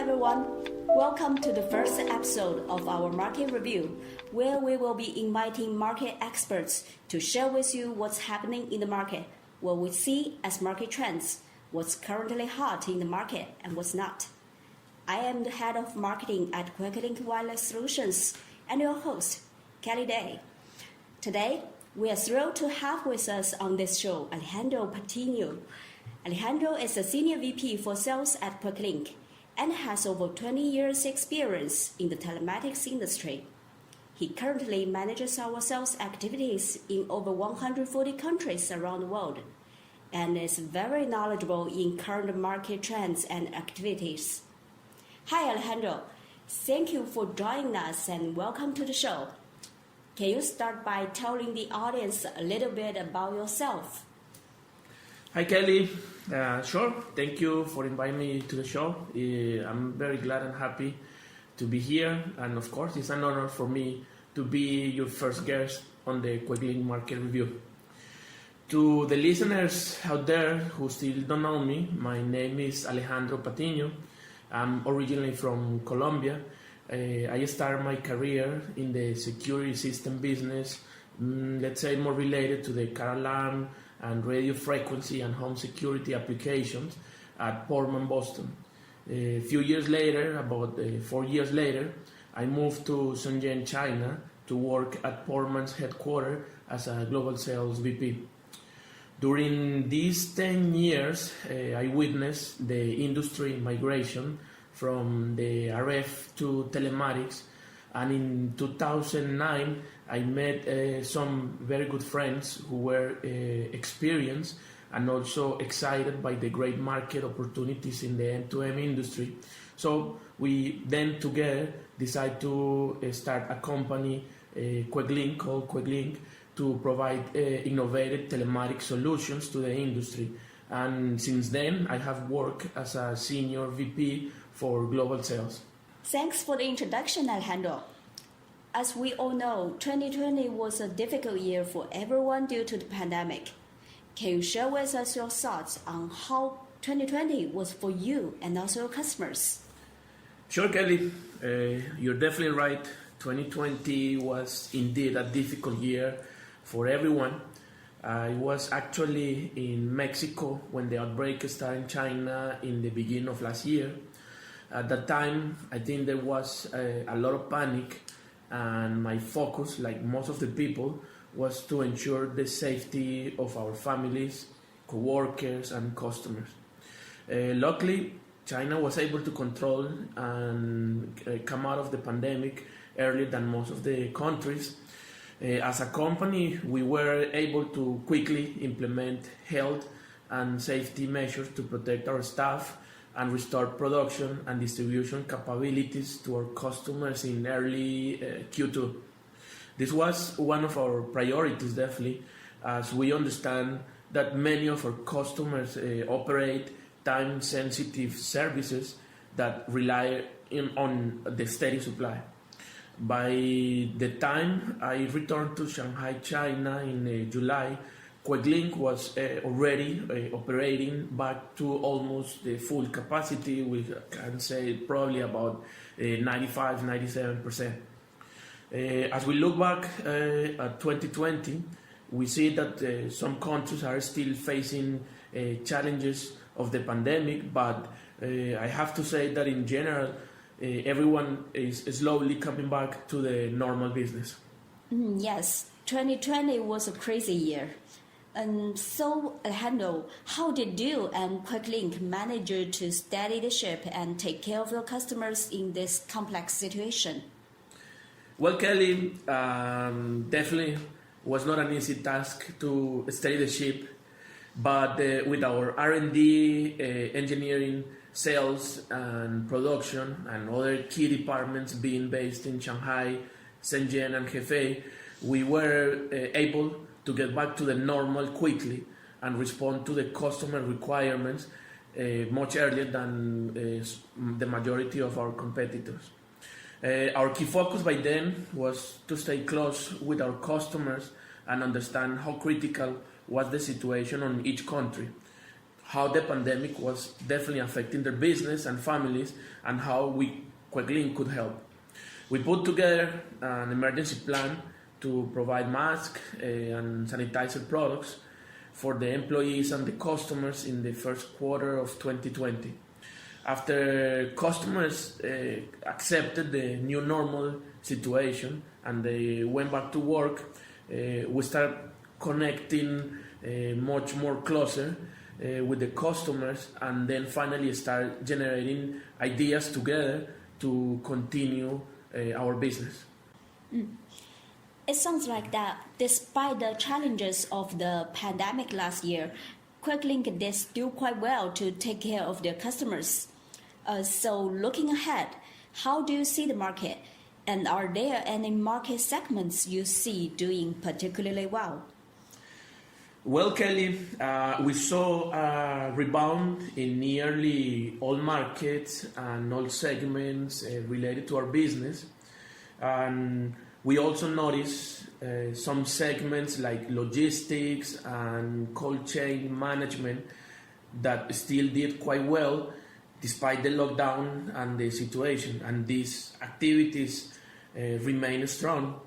everyone. Welcome to the first episode of our market review, where we will be inviting market experts to share with you what's happening in the market, what we see as market trends, what's currently hot in the market, and what's not. I am the head of marketing at Queclink Wireless Solutions and your host, Kelly Day. Today, we are thrilled to have with us on this show Alejandro Patino. Alejandro is a senior VP for sales at Queclink and has over 20 years experience in the telematics industry. He currently manages our sales activities in over 140 countries around the world and is very knowledgeable in current market trends and activities. Hi Alejandro, thank you for joining us and welcome to the show. Can you start by telling the audience a little bit about yourself? Hi Kelly, sure, thank you for inviting me to the show. I'm very glad and happy to be here, and of course it's an honor for me to be your first guest on the Queclink Market Review. To the listeners out there who still don't know me, my name is Alejandro Patino. I'm originally from Colombia. I started my career in the security system business, let's say more related to the car alarm and radio frequency and home security applications at Portman, Boston. A few years later, about 4 years later, I moved to Shenzhen, China to work at Portman's headquarters as a global sales VP. During these 10 years, I witnessed the industry migration from the RF to telematics, and in 2009 I met some very good friends who were experienced and also excited by the great market opportunities in the end-to-end industry. So we then together decided to start a company, Queclink, called Queclink, to provide innovative telematic solutions to the industry. And since then, I have worked as a senior VP for global sales. Thanks for the introduction, Alejandro. As we all know, 2020 was a difficult year for everyone due to the pandemic. Can you share with us your thoughts on how 2020 was for you and also your customers? Sure, Kelly. You're definitely right. 2020 was indeed a difficult year for everyone. I was actually in Mexico when the outbreak started in China in the beginning of last year. At that time, I think there was a lot of panic, and my focus, like most of the people, was to ensure the safety of our families, co-workers, and customers. Luckily, China was able to control and come out of the pandemic earlier than most of the countries. As a company, we were able to quickly implement health and safety measures to protect our staff and restore production and distribution capabilities to our customers in early Q2. This was one of our priorities, definitely, as we understand that many of our customers operate time-sensitive services that rely on the steady supply. By the time I returned to Shanghai, China in July, Queclink was already operating back to almost the full capacity. We can say probably about 95-97%. As we look back at 2020, we see that some countries are still facing challenges of the pandemic, but I have to say that in general, everyone is slowly coming back to the normal business. Yes, 2020 was a crazy year. So, Alejandro, how did you and Queclink manage to steady the ship and take care of your customers in this complex situation? Well, Kelly, definitely was not an easy task to steady the ship, but with our R&D, engineering, sales and production and other key departments being based in Shanghai, Shenzhen and Hefei, we were able to get back to the normal quickly and respond to the customer requirements much earlier than the majority of our competitors. Our key focus by then was to stay close with our customers and understand how critical was the situation on each country, how the pandemic was definitely affecting their business and families, and how we, Queclink, could help. We put together an emergency plan to provide masks and sanitizer products for the employees and the customers in the first quarter of 2020. After customers accepted the new normal situation and they went back to work, we start connecting much more closer with the customers, and then finally start generating ideas together to continue our business. It sounds like that despite the challenges of the pandemic last year, Queclink did still quite well to take care of their customers. So looking ahead, how do you see the market? And are there any market segments you see doing particularly well? Well, Kelly, we saw a rebound in nearly all markets and all segments related to our business. And we also noticed some segments like logistics and cold chain management that still did quite well despite the lockdown and the situation. And these activities remain strong.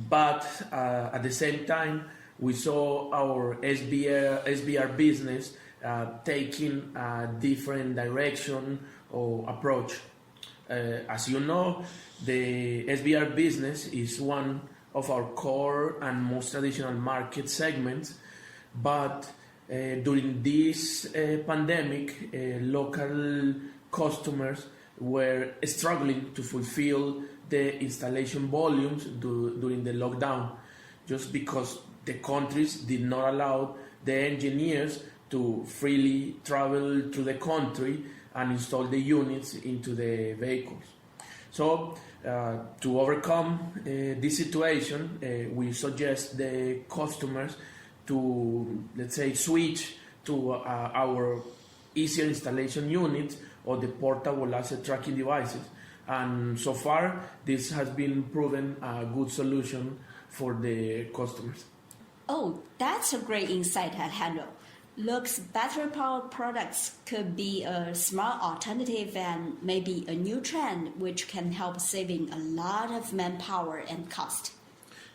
But at the same time, we saw our SBR business taking a different direction or approach. As you know, the SBR business is one of our core and most traditional market segments, but during this pandemic, local customers were struggling to fulfill the installation volumes during the lockdown, just because the countries did not allow the engineers to freely travel to the country and install the units into the vehicles. So to overcome this situation, we suggest the customers to, let's say, switch to our easier installation units or the portable asset tracking devices. And so far, this has been proven a good solution for the customers. Oh, that's a great insight, Alejandro. Looks battery-powered products could be a smart alternative and maybe a new trend which can help saving a lot of manpower and cost.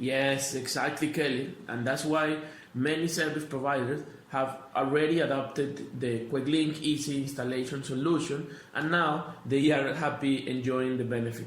Yes, exactly, Kelly. And that's why many service providers have already adopted the Queclink Easy Installation solution, and now they are happy enjoying the benefit.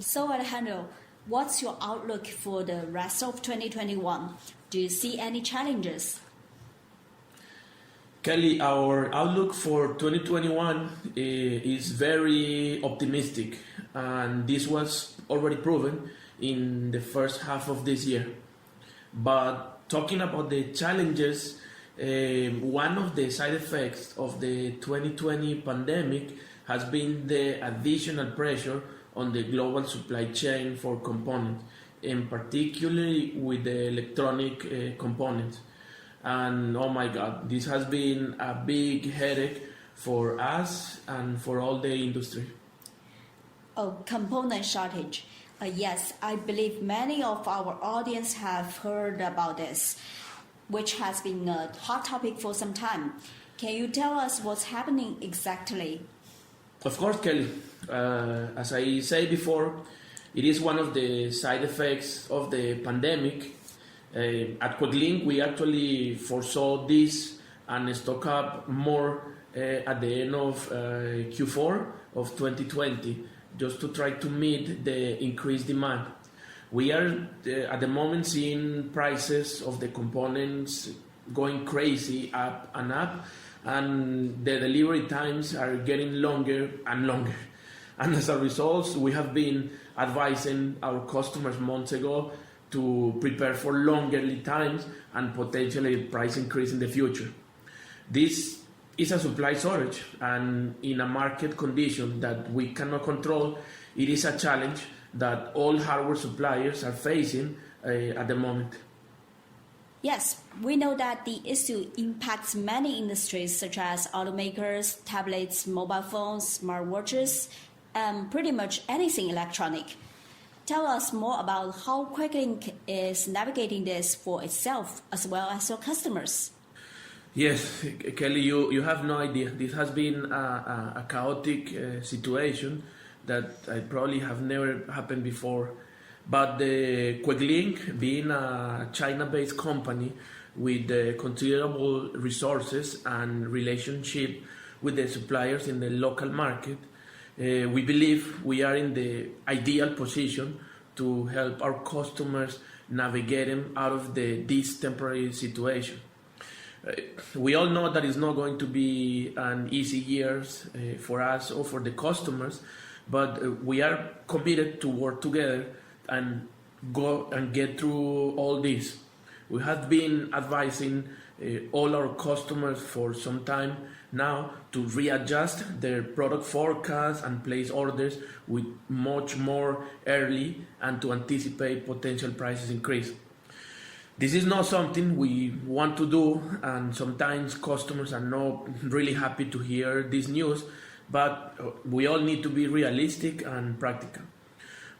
So Alejandro, what's your outlook for the rest of 2021? Do you see any challenges? Kelly, our outlook for 2021 is very optimistic, and this was already proven in the first half of this year. But talking about the challenges, one of the side effects of the 2020 pandemic has been the additional pressure on the global supply chain for components, and particularly with the electronic components. And oh my God, this has been a big headache for us and for all the industry. Oh, component shortage. Yes, I believe many of our audience have heard about this, which has been a hot topic for some time. Can you tell us what's happening exactly? Of course, Kelly. As I said before, it is one of the side effects of the pandemic. At Queclink, we actually foresaw this and stock up more at the end of Q4 of 2020, just to try to meet the increased demand. We are at the moment seeing prices of the components going crazy up, and the delivery times are getting longer and longer. And as a result, we have been advising our customers months ago to prepare for longer lead times and potentially price increase in the future. This is a supply shortage, and in a market condition that we cannot control, it is a challenge that all hardware suppliers are facing at the moment. Yes, we know that the issue impacts many industries such as automakers, tablets, mobile phones, smartwatches, and pretty much anything electronic. Tell us more about how Queclink is navigating this for itself as well as your customers. Yes, Kelly, you have no idea. This has been a chaotic situation that I probably have never happened before. But the Queclink, being a China-based company with considerable resources and relationship with the suppliers in the local market, we believe we are in the ideal position to help our customers navigate them out of this temporary situation. We all know that it's not going to be an easy years for us or for the customers, but we are committed to work together and go and get through all this. We have been advising all our customers for some time now to readjust their product forecast and place orders with much more early and to anticipate potential prices increase. This is not something we want to do, and sometimes customers are not really happy to hear this news, but we all need to be realistic and practical.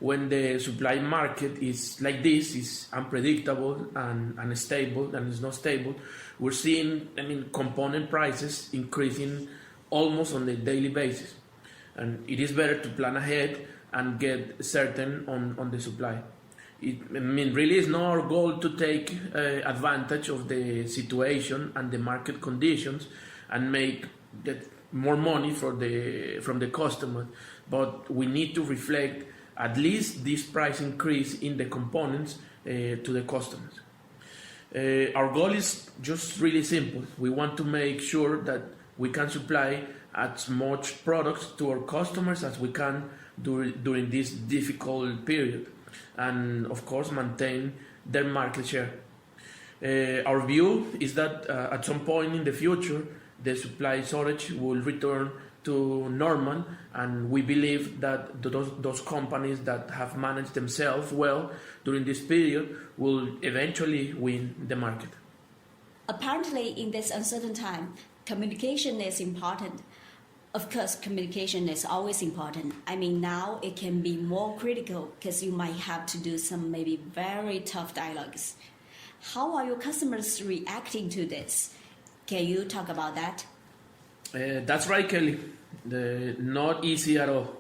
When the supply market is like this, is unpredictable and unstable, and is not stable, we're seeing, component prices increasing almost on a daily basis. And it is better to plan ahead and get certain on the supply. Really it's not our goal to take advantage of the situation and the market conditions and get more money from the customer, but we need to reflect at least this price increase in the components to the customers. Our goal is just really simple. We want to make sure that we can supply as much products to our customers as we can during this difficult period, and of course maintain their market share. Our view is that at some point in the future the supply shortage will return to normal, and we believe that those companies that have managed themselves well during this period will eventually win the market. Apparently, in this uncertain time, communication is important. Of course, communication is always important. Now it can be more critical because you might have to do some maybe very tough dialogues. How are your customers reacting to this? Can you talk about that? That's right, Kelly. Not easy at all.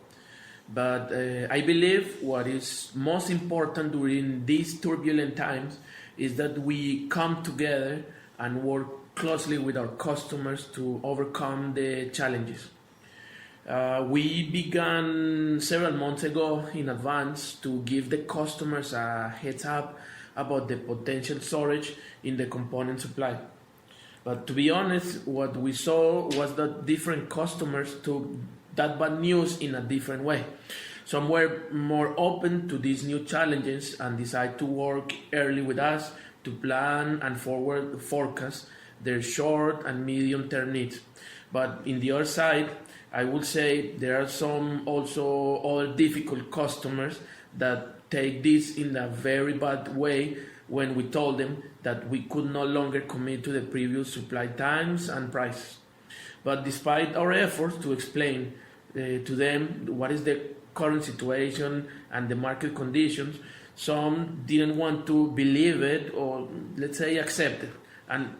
But I believe what is most important during these turbulent times is that we come together and work closely with our customers to overcome the challenges. We began several months ago in advance to give the customers a heads up about the potential shortage in the component supply. But to be honest, what we saw was that different customers took that bad news in a different way. Some were more open to these new challenges and decided to work early with us to plan and forward forecast their short and medium term needs. But in the other side, I would say there are some also other difficult customers that take this in a very bad way when we told them that we could no longer commit to the previous supply times and prices. But despite our efforts to explain to them what is the current situation and the market conditions, some didn't want to believe it or, let's say, accept it. And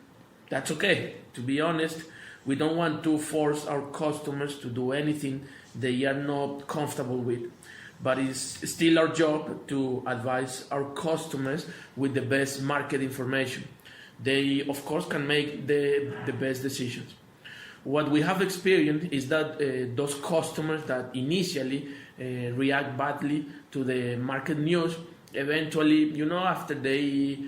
that's okay. To be honest, we don't want to force our customers to do anything they are not comfortable with. But it's still our job to advise our customers with the best market information. They, of course, can make the best decisions. What we have experienced is that those customers that initially react badly to the market news, eventually, after they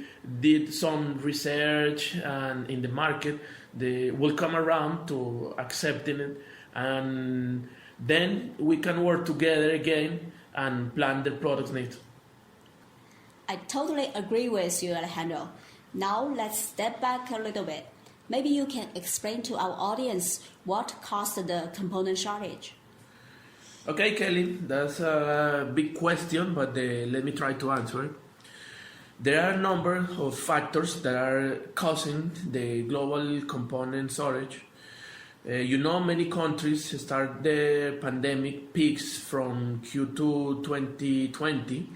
did some research and in the market, they will come around to accepting it, and then we can work together again and plan the product's needs. I totally agree with you, Alejandro. Now let's step back a little bit. Maybe you can explain to our audience what caused the component shortage. Okay, Kelly, that's a big question, but let me try to answer it. There are a number of factors that are causing the global component shortage. Many countries start their pandemic peaks from Q2 2020.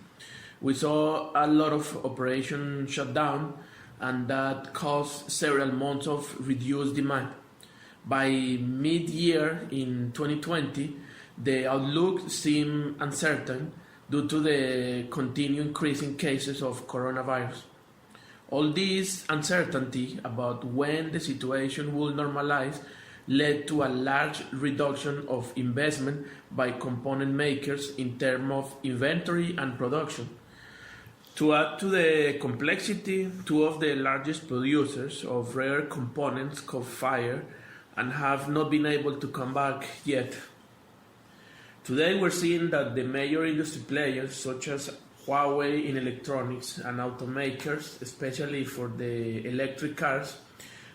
We saw a lot of operations shut down, and that caused several months of reduced demand. By mid-year in 2020, the outlook seemed uncertain due to the continued increase in cases of coronavirus. All this uncertainty about when the situation will normalize led to a large reduction of investment by component makers in terms of inventory and production. To add to the complexity, two of the largest producers of rare components caught fire and have not been able to come back yet. Today we're seeing that the major industry players such as Huawei in electronics and automakers, especially for the electric cars,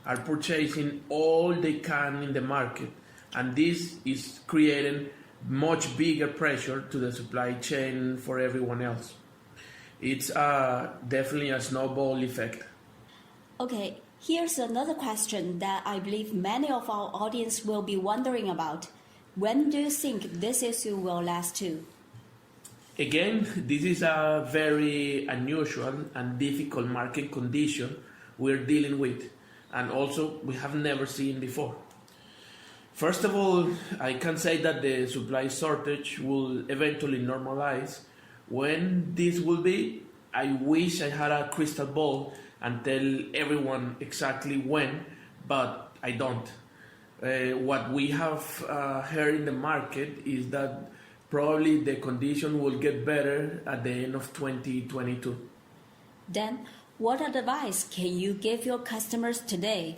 are purchasing all they can in the market, and this is creating much bigger pressure to the supply chain for everyone else. It's definitely a snowball effect. Okay, here's another question that I believe many of our audience will be wondering about. When do you think this issue will last to? Again, this is a very unusual and difficult market condition we're dealing with, and also we have never seen before. First of all, I can say that the supply shortage will eventually normalize. When this will be, I wish I had a crystal ball and tell everyone exactly when, but I don't. What we have heard in the market is that probably the condition will get better at the end of 2022. Then, what advice can you give your customers today?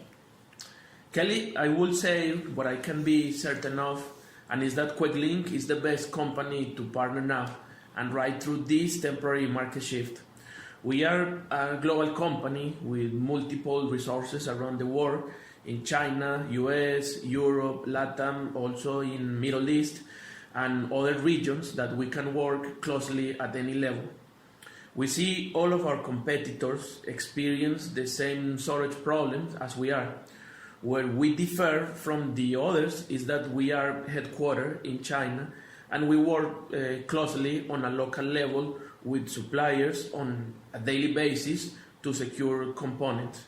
Kelly, I will say what I can be certain of, and is that Queclink is the best company to partner now and ride through this temporary market shift. We are a global company with multiple resources around the world, in China, US, Europe, Latam, also in Middle East, and other regions that we can work closely at any level. We see all of our competitors experience the same storage problems as we are. Where we differ from the others is that we are headquartered in China and we work closely on a local level with suppliers on a daily basis to secure components.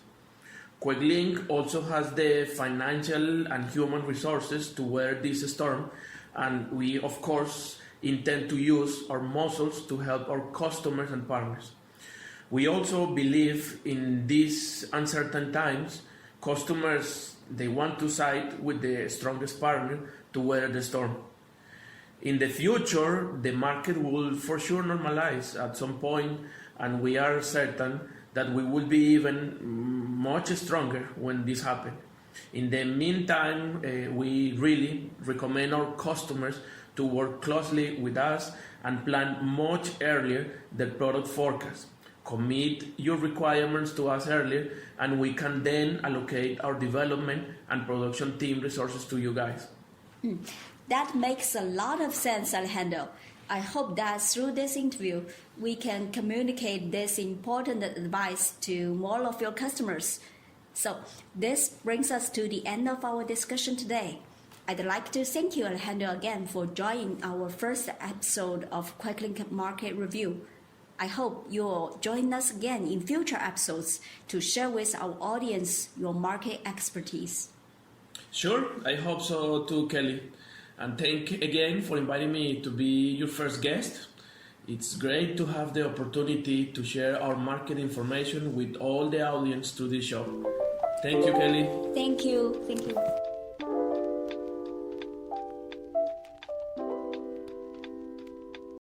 Queclink also has the financial and human resources to weather this storm, and we of course intend to use our muscles to help our customers and partners. We also believe in these uncertain times, customers, they want to side with the strongest partner to weather the storm. In the future, the market will for sure normalize at some point, and we are certain that we will be even much stronger when this happens. In the meantime, we really recommend our customers to work closely with us and plan much earlier the product forecast. Commit your requirements to us earlier, and we can then allocate our development and production team resources to you guys. That makes a lot of sense, Alejandro. I hope that through this interview, we can communicate this important advice to more of your customers. So this brings us to the end of our discussion today. I'd like to thank you, Alejandro, again for joining our first episode of Queclink Market Review. I hope you'll join us again in future episodes to share with our audience your market expertise. Sure, I hope so too, Kelly. And thank you again for inviting me to be your first guest. It's great to have the opportunity to share our market information with all the audience to this show. Thank you, Kelly. Thank you.